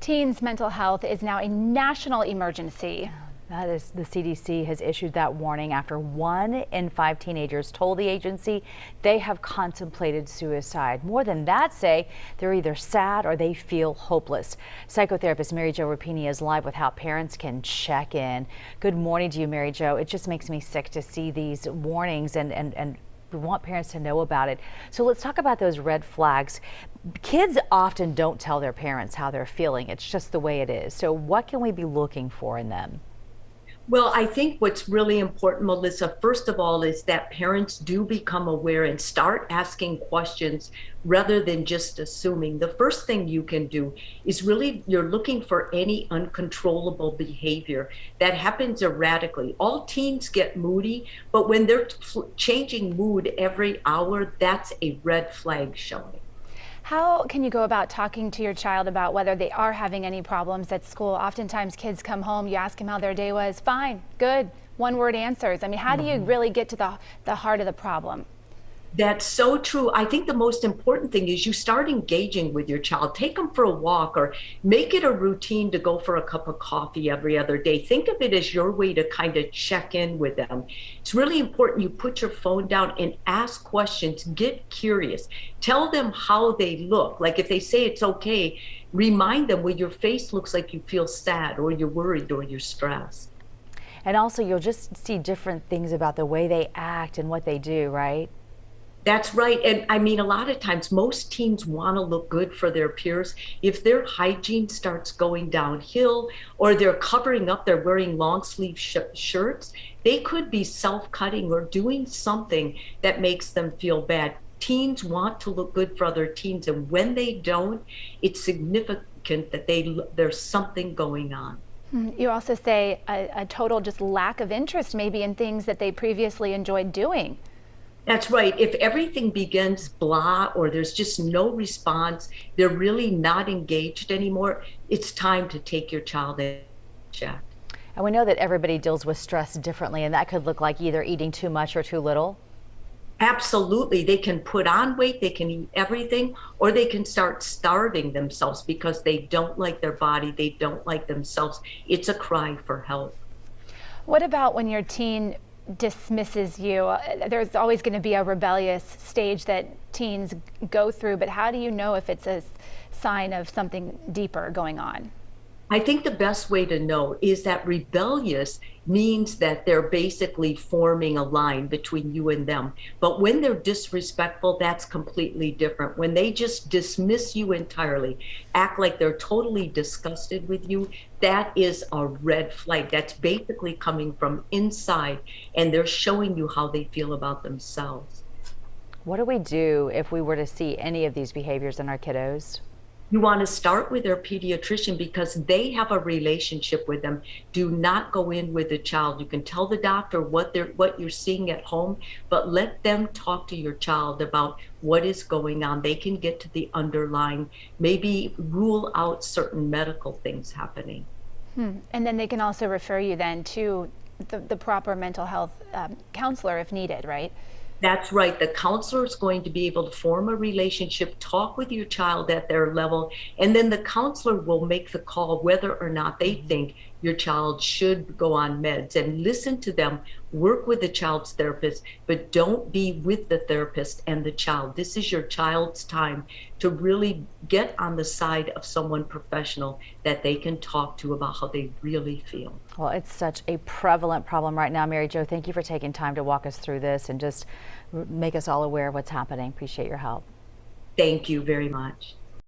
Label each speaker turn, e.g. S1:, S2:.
S1: Teens' mental health is now a national emergency.
S2: That is, the CDC has issued that warning after 1 in 5 teenagers told the agency they have contemplated suicide. More than that, say they're either sad or they feel hopeless. Psychotherapist Mary Jo Rapini is live with how parents can check in. Good morning to you, Mary Jo. It just makes me sick to see these warnings and we want parents to know about it. So let's talk about those red flags. Kids often don't tell their parents how they're feeling. It's just the way it is. So what can we be looking for in them?
S3: Well, I think what's really important, Melissa, first of all, is that parents do become aware and start asking questions rather than just assuming. The first thing you can do is really, you're looking for any uncontrollable behavior that happens erratically. All teens get moody, but when they're changing mood every hour, that's a red flag showing.
S1: How can you go about talking to your child about whether they are having any problems at school? Oftentimes kids come home, you ask them how their day was, fine, good, one-word answers. I mean, how do you really get to the heart of the problem?
S3: That's so true. I think the most important thing is you start engaging with your child. Take them for a walk or make it a routine to go for a cup of coffee every other day. Think of it as your way to kind of check in with them. It's really important you put your phone down and ask questions. Get curious. Tell them how they look. Like if they say it's okay, remind them, well, your face looks like you feel sad or you're worried or you're stressed.
S2: And also you'll just see different things about the way they act and what they do, right?
S3: That's right. And I mean, a lot of times most teens want to look good for their peers. If their hygiene starts going downhill or they're covering up, they're wearing long sleeve shirts, they could be self-cutting or doing something that makes them feel bad. Teens want to look good for other teens, and when they don't, it's significant that there's something going on.
S1: You also say a total just lack of interest maybe in things that they previously enjoyed doing.
S3: That's right. If everything begins blah or there's just no response, they're really not engaged anymore, it's time to take your child in check.
S2: And we know that everybody deals with stress differently, and that could look like either eating too much or too little.
S3: Absolutely. They can put on weight, they can eat everything, or they can start starving themselves because they don't like their body, they don't like themselves. It's a cry for help.
S1: What about when your teen dismisses you? There's always going to be a rebellious stage that teens go through, but how do you know if it's a sign of something deeper going on?
S3: I think the best way to know is that rebellious means that they're basically forming a line between you and them. But when they're disrespectful, that's completely different. When they just dismiss you entirely, act like they're totally disgusted with you, that is a red flag. That's basically coming from inside, and they're showing you how they feel about themselves.
S2: What do we do if we were to see any of these behaviors in our kiddos?
S3: You want to start with their pediatrician because they have a relationship with them. Do not go in with the child. You can tell the doctor what you're seeing at home, but let them talk to your child about what is going on. They can get to the underlying, maybe rule out certain medical things happening.
S1: And then they can also refer you then to the proper mental health counselor if needed, right?
S3: That's right. The counselor is going to be able to form a relationship, talk with your child at their level, and then the counselor will make the call whether or not they think your child should go on meds. And listen to them, work with the child's therapist, but don't be with the therapist and the child. This is your child's time to really get on the side of someone professional that they can talk to about how they really feel.
S2: Well, it's such a prevalent problem right now, Mary Jo. Thank you for taking time to walk us through this and just make us all aware of what's happening. Appreciate your help.
S3: Thank you very much.